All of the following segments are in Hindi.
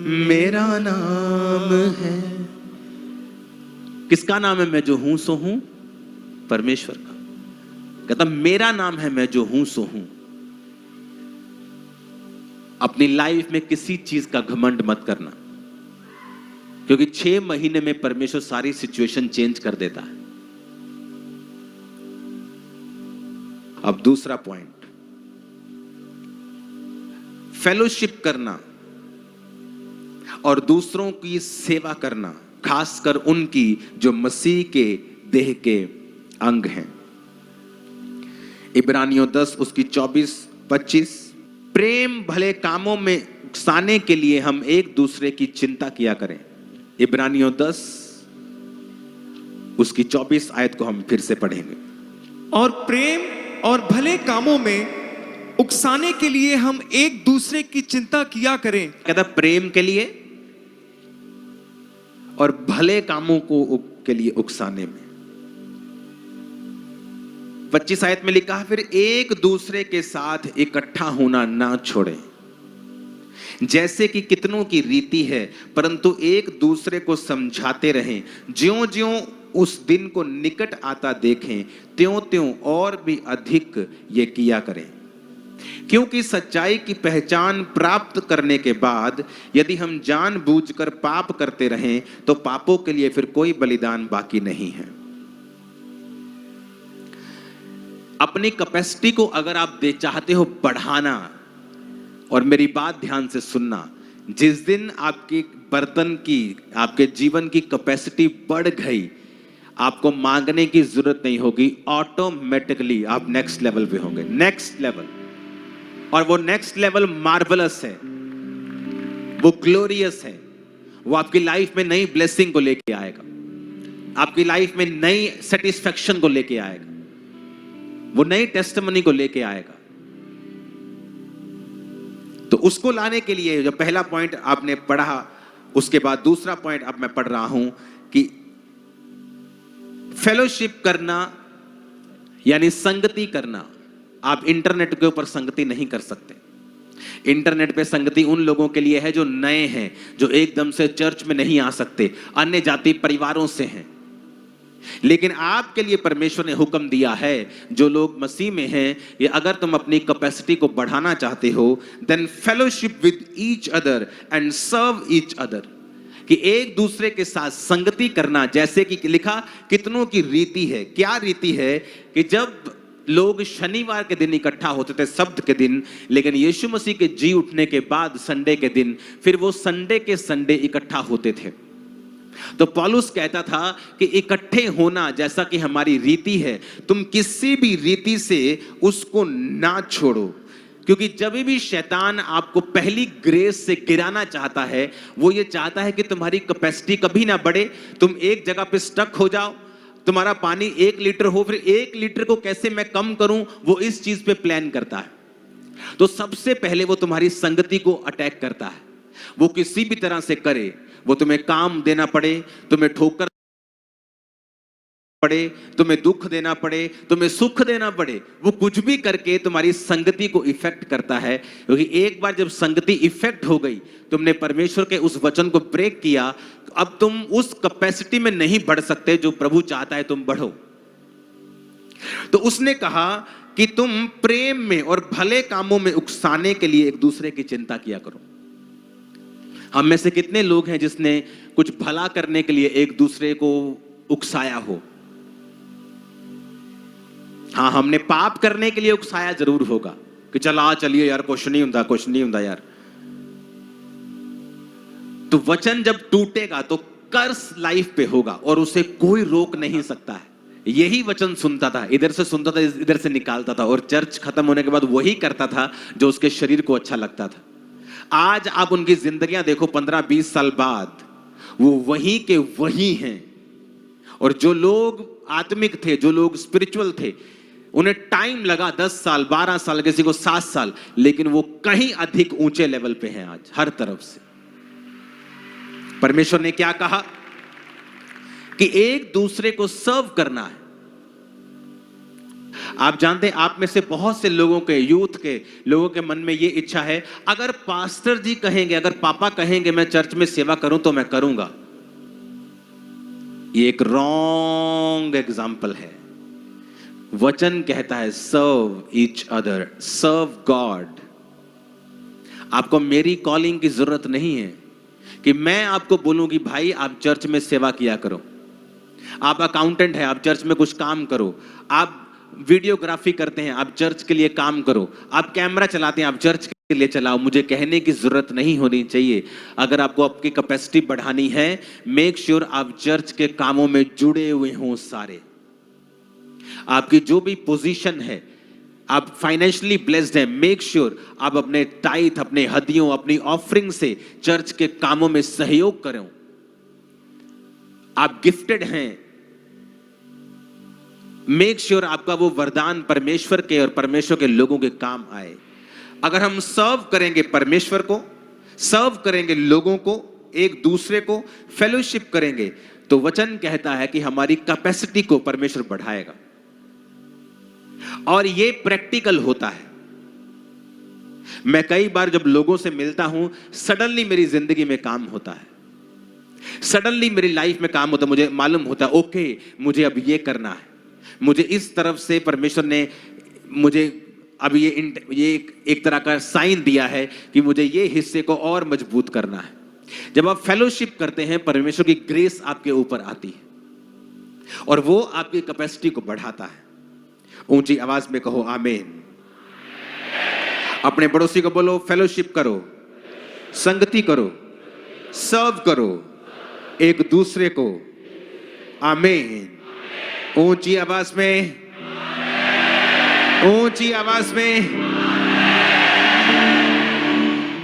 मेरा नाम है। किसका नाम है? मैं जो हूं सो हूं, परमेश्वर का। कहता मेरा नाम है मैं जो हूं सो हूं। अपनी लाइफ में किसी चीज का घमंड मत करना, क्योंकि 6 महीने में परमेश्वर सारी सिचुएशन चेंज कर देता है। अब दूसरा पॉइंट, फेलोशिप करना और दूसरों की सेवा करना, खासकर उनकी जो मसीह के देह के अंग हैं। इब्रानियों 10 उसकी 24-25, प्रेम भले कामों में उकसाने के लिए हम एक दूसरे की चिंता किया करें। इब्रानियों 10 उसकी 24 आयत को हम फिर से पढ़ेंगे। और प्रेम और भले कामों में उकसाने के लिए हम एक दूसरे की चिंता किया करें। कहता प्रेम के लिए और भले कामों को के लिए उकसाने में। 25 आयत में लिखा है, फिर एक दूसरे के साथ इकट्ठा होना ना छोड़ें, जैसे कि कितनों की रीति है, परंतु एक दूसरे को समझाते रहें। ज्यों ज्यों उस दिन को निकट आता देखें, त्यों त्यों और भी अधिक ये किया करें। क्योंकि सच्चाई की पहचान प्राप्त करने के बाद यदि हम जानबूझकर पाप करते रहें, तो पापों के लिए फिर कोई बलिदान बाकी नहीं है। अपनी कैपेसिटी को अगर आप चाहते हो बढ़ाना, और मेरी बात ध्यान से सुनना, जिस दिन आपके बर्तन की, आपके जीवन की कैपेसिटी बढ़ गई, आपको मांगने की जरूरत नहीं होगी, ऑटोमेटिकली आप नेक्स्ट लेवल पे होंगे। नेक्स्ट लेवल, और वो नेक्स्ट लेवल मार्वलस है, वो ग्लोरियस है, वो आपकी लाइफ में नई ब्लेसिंग को लेके आएगा, आपकी लाइफ में नई सेटिस्फैक्शन को लेके आएगा, वो नई टेस्टिमनी को लेके आएगा। तो उसको लाने के लिए जो पहला पॉइंट आपने पढ़ा, उसके बाद दूसरा पॉइंट अब मैं पढ़ रहा हूं कि फेलोशिप करना यानी संगति करना। आप इंटरनेट के ऊपर संगति नहीं कर सकते। इंटरनेट पे संगति उन लोगों के लिए है जो नए हैं, जो एकदम से चर्च में नहीं आ सकते, अन्य जाति परिवारों से हैं। लेकिन आपके लिए परमेश्वर ने हुक्म दिया है, जो लोग मसीह में हैं, ये अगर तुम अपनी कैपेसिटी को बढ़ाना चाहते हो, then fellowship with each other and serve each other, कि एक दूसरे के साथ संगति करना। जैसे कि लिखा, कितनों की रीति है। क्या रीति है? कि जब लोग शनिवार के दिन इकट्ठा होते थे, शब्द के दिन, लेकिन यीशु मसीह के जी उठने के बाद संडे के दिन, फिर वो संडे के संडे इकट्ठा होते थे। तो पौलुस कहता था कि इकट्ठे होना जैसा कि हमारी रीति है, तुम किसी भी रीति से उसको ना छोड़ो। क्योंकि जब भी शैतान आपको पहली ग्रेस से गिराना चाहता है, वो ये चाहता है कि तुम्हारी कैपेसिटी कभी ना बढ़े, तुम एक जगह पे स्टक हो जाओ। तुम्हारा पानी 1 लीटर हो, फिर 1 लीटर को कैसे मैं कम करूं, वो इस चीज पे प्लान करता है। तो सबसे पहले वो तुम्हारी संगति को अटैक करता है। वो किसी भी तरह से करे, वो तुम्हें काम देना पड़े, तुम्हें ठोकर पड़े, तुम्हें दुख देना पड़े, तुम्हें सुख देना पड़े, वो कुछ भी करके तुम्हारी संगति को इफेक्ट करता है। क्योंकि एक बार जब संगति इफेक्ट हो गई, तुमने परमेश्वर के उस वचन को ब्रेक किया, अब तुम उस कैपेसिटी में नहीं बढ़ सकते जो प्रभु चाहता है तुम बढ़ो। तो उसने कहा कि तुम प्रेम में और भले कामों में उकसाने के लिए एक दूसरे की चिंता किया करो। हम में से कितने लोग हैं जिसने कुछ भला करने के लिए एक दूसरे को उकसाया हो? हाँ, हमने पाप करने के लिए उकसाया जरूर होगा कि चलिए यार, कुछ नहीं होता यार। तो वचन जब टूटेगा तो कर्स लाइफ पे होगा और उसे कोई रोक नहीं सकता है। यही वचन सुनता था, इधर से सुनता था, इधर से निकालता था, और चर्च खत्म होने के बाद वही करता था जो उसके शरीर को अच्छा लगता था। आज आप उनकी जिंदगियां देखो, 15-20 साल बाद वो वही के वही हैं। और जो लोग आत्मिक थे, जो लोग स्पिरिचुअल थे, उन्हें टाइम लगा 10 साल, 12 साल, किसी को 7 साल, लेकिन वो कहीं अधिक ऊंचे लेवल पे हैं आज हर तरफ से। परमेश्वर ने क्या कहा कि एक दूसरे को सर्व करना है। आप जानते हैं, आप में से बहुत से लोगों के, यूथ के लोगों के मन में ये इच्छा है, अगर पास्टर जी कहेंगे, अगर पापा कहेंगे मैं चर्च में सेवा करूं तो मैं करूंगा। ये एक रॉन्ग एग्जाम्पल है। वचन कहता है सर्व ईच अदर, सर्व गॉड। आपको मेरी कॉलिंग की जरूरत नहीं है कि मैं आपको बोलूं कि भाई आप चर्च में सेवा किया करो, आप अकाउंटेंट हैं, आप चर्च में कुछ काम करो, आप वीडियोग्राफी करते हैं, आप चर्च के लिए काम करो, आप कैमरा चलाते हैं, आप चर्च के लिए चलाओ। मुझे कहने की जरूरत नहीं होनी चाहिए। अगर आपको आपकी कैपेसिटी बढ़ानी है, मेक श्योर आप चर्च के कामों में जुड़े हुए हों सारे। आपकी जो भी पोजीशन है, आप फाइनेंशियली ब्लेस्ड हैं, मेक श्योर आप अपने टाइथ, अपने हदियों, अपनी ऑफरिंग से चर्च के कामों में सहयोग करें। आप गिफ्टेड हैं, मेक श्योर आपका वो वरदान परमेश्वर के और परमेश्वर के लोगों के काम आए। अगर हम सर्व करेंगे परमेश्वर को, सर्व करेंगे लोगों को, एक दूसरे को फेलोशिप करेंगे, तो वचन कहता है कि हमारी कैपेसिटी को परमेश्वर बढ़ाएगा। और ये प्रैक्टिकल होता है। मैं कई बार जब लोगों से मिलता हूं, सडनली मेरी जिंदगी में काम होता है, सडनली मेरी लाइफ में काम होता है। मुझे मालूम होता है ओके मुझे अब ये करना है, मुझे इस तरफ से परमेश्वर ने मुझे अब ये एक तरह का साइन दिया है कि मुझे ये हिस्से को और मजबूत करना है। जब आप फेलोशिप करते हैं, परमेश्वर की ग्रेस आपके ऊपर आती है और वो आपकी कैपेसिटी को बढ़ाता है। ऊंची आवाज में कहो आमीन। अपने पड़ोसी को बोलो फेलोशिप करो, संगति करो, सर्व करो एक दूसरे को। आमीन। ऊंची आवाज में, ऊंची आवाज में।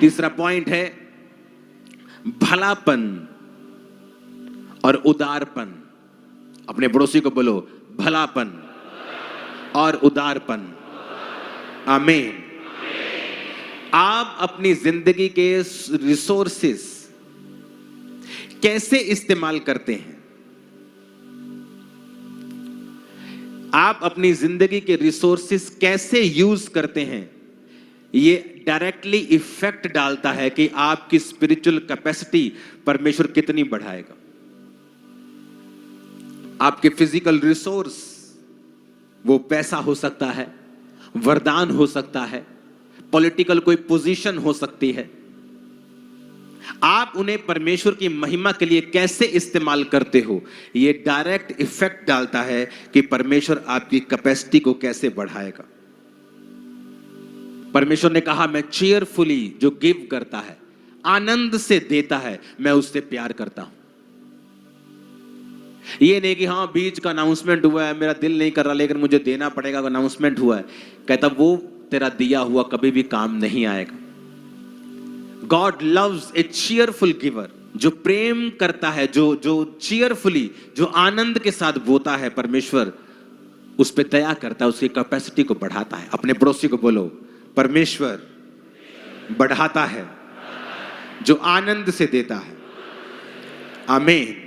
तीसरा पॉइंट है भलापन और उदारपन। अपने पड़ोसी को बोलो भलापन और उदारपन। आमीन। आप अपनी जिंदगी के रिसोर्सेस कैसे इस्तेमाल करते हैं? आप अपनी जिंदगी के रिसोर्सेस कैसे यूज करते हैं? ये डायरेक्टली इफेक्ट डालता है कि आपकी स्पिरिचुअल कैपेसिटी परमेश्वर कितनी बढ़ाएगा। आपके फिजिकल रिसोर्स, वो पैसा हो सकता है, वरदान हो सकता है, पॉलिटिकल कोई पोजीशन हो सकती है। आप उन्हें परमेश्वर की महिमा के लिए कैसे इस्तेमाल करते हो, ये डायरेक्ट इफेक्ट डालता है कि परमेश्वर आपकी कैपेसिटी को कैसे बढ़ाएगा। परमेश्वर ने कहा मैं चीयरफुली जो गिव करता है, आनंद से देता है, मैं उससे प्यार करता हूं। ये नहीं कि हाँ बीच का अनाउंसमेंट हुआ है, मेरा दिल नहीं कर रहा लेकिन मुझे देना पड़ेगा, अनाउंसमेंट हुआ है। कहता वो तेरा दिया हुआ कभी भी काम नहीं आएगा। गॉड लव्स ए चीयरफुल गिवर, जो प्रेम करता है, जो चीयरफुली, जो आनंद के साथ बोता है, परमेश्वर उस पे दया करता है, उसकी कैपेसिटी को बढ़ाता है। अपने पड़ोसी को बोलो परमेश्वर बढ़ाता है जो आनंद से देता है। आमीन।